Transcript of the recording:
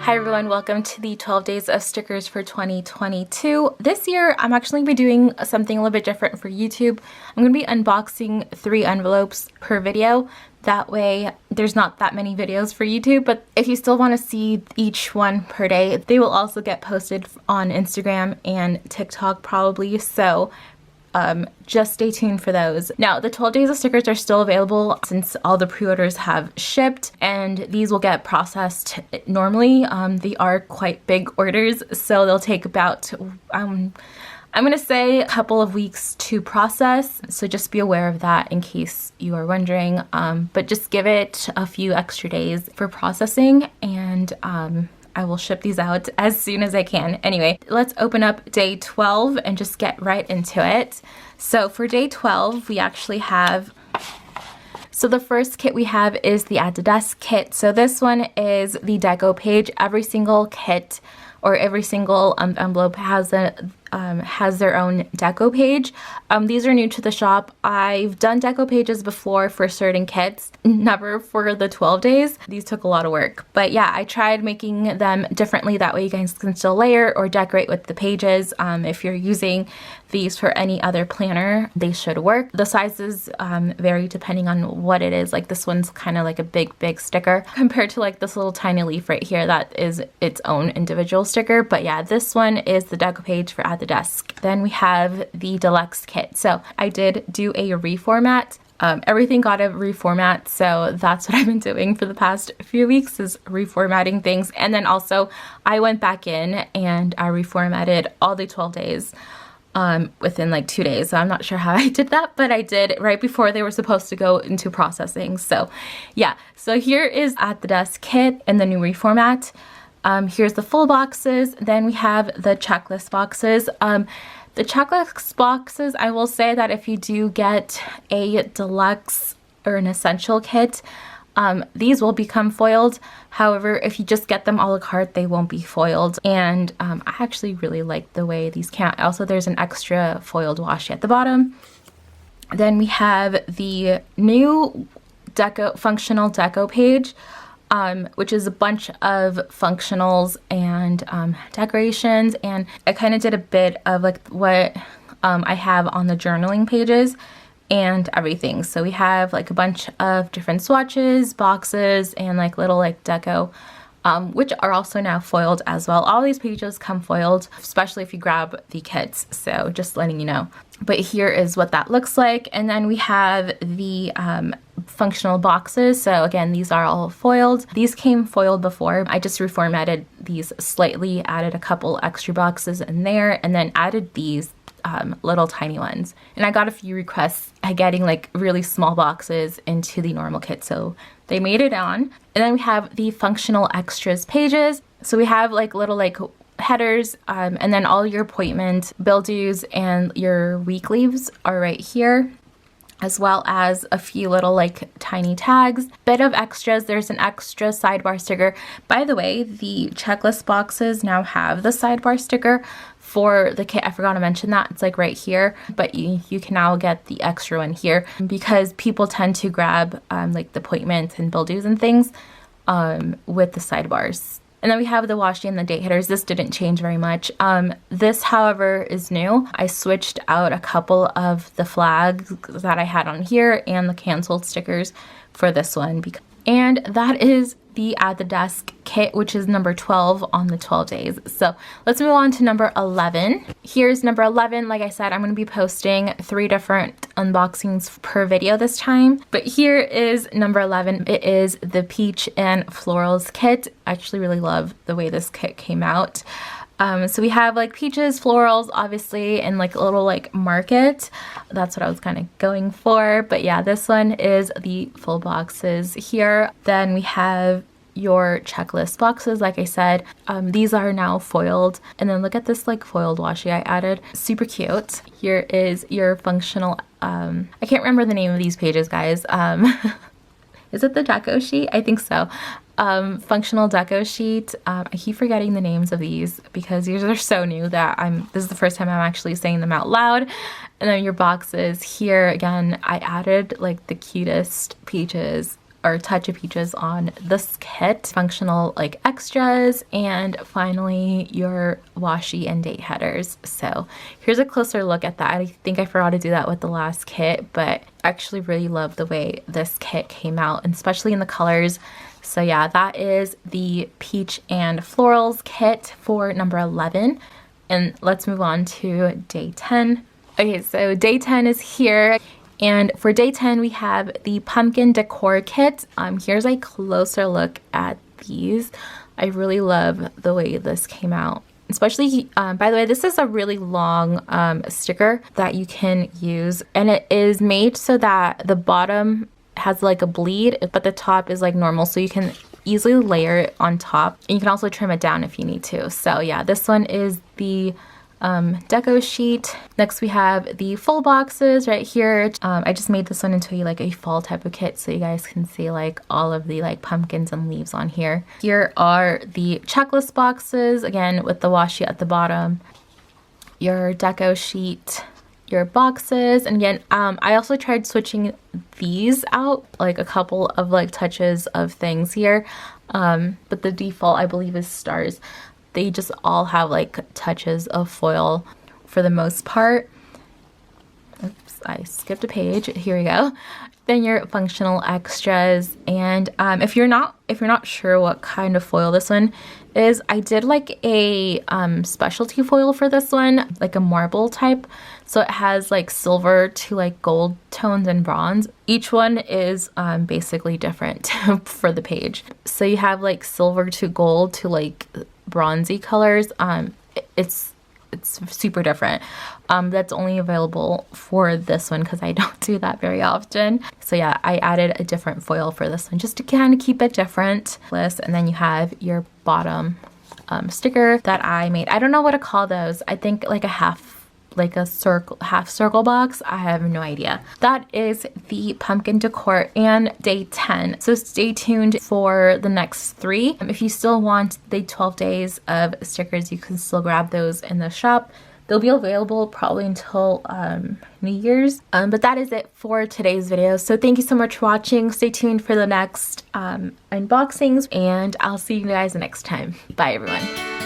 Hi everyone, welcome to the 12 days of stickers for 2022. This year, I'm actually going to be doing something a little bit different for YouTube. I'm going to be unboxing 3 envelopes per video. That way, there's not that many videos for YouTube, but if you still want to see each one per day, they will also get posted on Instagram and TikTok probably, so just stay tuned for those. Now, the 12 days of stickers are still available since all the pre-orders have shipped, and these will get processed normally. They are quite big orders, so they'll take about, I'm gonna say a couple of weeks to process, so just be aware of that in case you are wondering. But just give it a few extra days for processing, and I will ship these out as soon as I can. Anyway, let's open up day 12 and just get right into it. So for day 12, we actually have, so the first kit we have is the At the Desk kit. So this one is the deco page. Every single kit or every single envelope has their own deco page. These are new to the shop. I've done deco pages before for certain kits, never for the 12 days. These took a lot of work. But yeah, I tried making them differently. That way you guys can still layer or decorate with the pages. If you're using these for any other planner, they should work. The sizes vary depending on what it is. Like this one's kind of like a big sticker compared to like this little tiny leaf right here that is its own individual sticker. But yeah, this one is the deco page for At the Desk. Then we have the deluxe kit. So I did do a reformat. Everything got a reformat, so that's what I've been doing for the past few weeks is reformatting things. And then also I went back in and I reformatted all the 12 days within like 2 days. So I'm not sure how I did that, but I did right before they were supposed to go into processing. So yeah, so here is At the Desk kit in the new reformat. Here's the full boxes. Then we have the checklist boxes. The checklist boxes, I will say that if you do get a deluxe or an essential kit, these will become foiled. However, if you just get them a la carte, they won't be foiled. And I actually really like the way these came out. Also, there's an extra foiled washi at the bottom. Then we have the new functional deco page, which is a bunch of functionals and decorations, and I kind of did a bit of like what I have on the journaling pages and everything. So we have like a bunch of different swatches, boxes, and like little like deco, which are also now foiled as well. All these pages come foiled, especially if you grab the kits, so just letting you know. But here is what that looks like. And then we have the functional boxes. So again, these are all foiled. These came foiled before. I just reformatted these slightly, added a couple extra boxes in there, and then added these little tiny ones. And I got a few requests at getting like really small boxes into the normal kit, so they made it on. And then we have the functional extras pages. So we have like little like headers, and then all your appointment bill dues and your week leaves are right here, as well as a few little like tiny tags. Bit of extras, there's an extra sidebar sticker. By the way, the checklist boxes now have the sidebar sticker for the kit. I forgot to mention that. It's like right here, but you can now get the extra one here because people tend to grab like the appointments and bill dues and things with the sidebars. And then we have the washi and the date headers. This didn't change very much. This, however, is new. I switched out a couple of the flags that I had on here and the canceled stickers for this one. And that is the At the Desk kit, which is number 12 on the 12 days. So let's move on to number 11. Here's number 11. Like I said, I'm going to be posting 3 different unboxings per video this time. But here is number 11. It is the Peach and Florals kit. I actually really love the way this kit came out. So we have like peaches, florals, obviously, and like a little like market. That's what I was kind of going for. But yeah, this one is the full boxes here. Then we have your checklist boxes. Like I said, these are now foiled. And then look at this like foiled washi I added. Super cute. Here is your functional, I can't remember the name of these pages, guys. Is it the deco sheet? I think so. Functional deco sheet. I keep forgetting the names of these because these are so new that this is the first time I'm actually saying them out loud. And then your boxes here, again, I added like the cutest peaches or touch of peaches on this kit, functional like extras, and finally your washi and date headers. So here's a closer look at that. I think I forgot to do that with the last kit, but I actually really love the way this kit came out, and especially in the colors. So yeah, that is the peach and florals kit for number 11. And let's move on to day 10. Okay, so day 10 is here. And for day 10, we have the pumpkin decor kit. Here's a closer look at these. I really love the way this came out. Especially, by the way, this is a really long sticker that you can use. And it is made so that the bottom has like a bleed, but the top is like normal. So you can easily layer it on top. And you can also trim it down if you need to. So yeah, this one is the deco sheet. Next we have the full boxes right here. I just made this one into like a fall type of kit so you guys can see like all of the like pumpkins and leaves on here. Here are the checklist boxes, again with the washi at the bottom, your deco sheet, your boxes, and again I also tried switching these out, like a couple of like touches of things here, but the default I believe is stars. They just all have like touches of foil for the most part. Oops, I skipped a page. Here we go. Then your functional extras, and if you're not sure what kind of foil this one is, I did like a specialty foil for this one, like a marble type. So it has like silver to like gold tones and bronze. Each one is basically different for the page. So you have like silver to gold to like bronzy colors. It's super different. That's only available for this one because I don't do that very often. So yeah, I added a different foil for this one just to kind of keep it different. And then you have your bottom sticker that I made. I don't know what to call those. I think like a half circle box. I have no idea. That is the pumpkin decor and day 10. So stay tuned for the next 3. If you still want the 12 days of stickers, you can still grab those in the shop. They'll be available probably until New Year's. But that is it for today's video. So thank you so much for watching. Stay tuned for the next unboxings, and I'll see you guys next time. Bye everyone.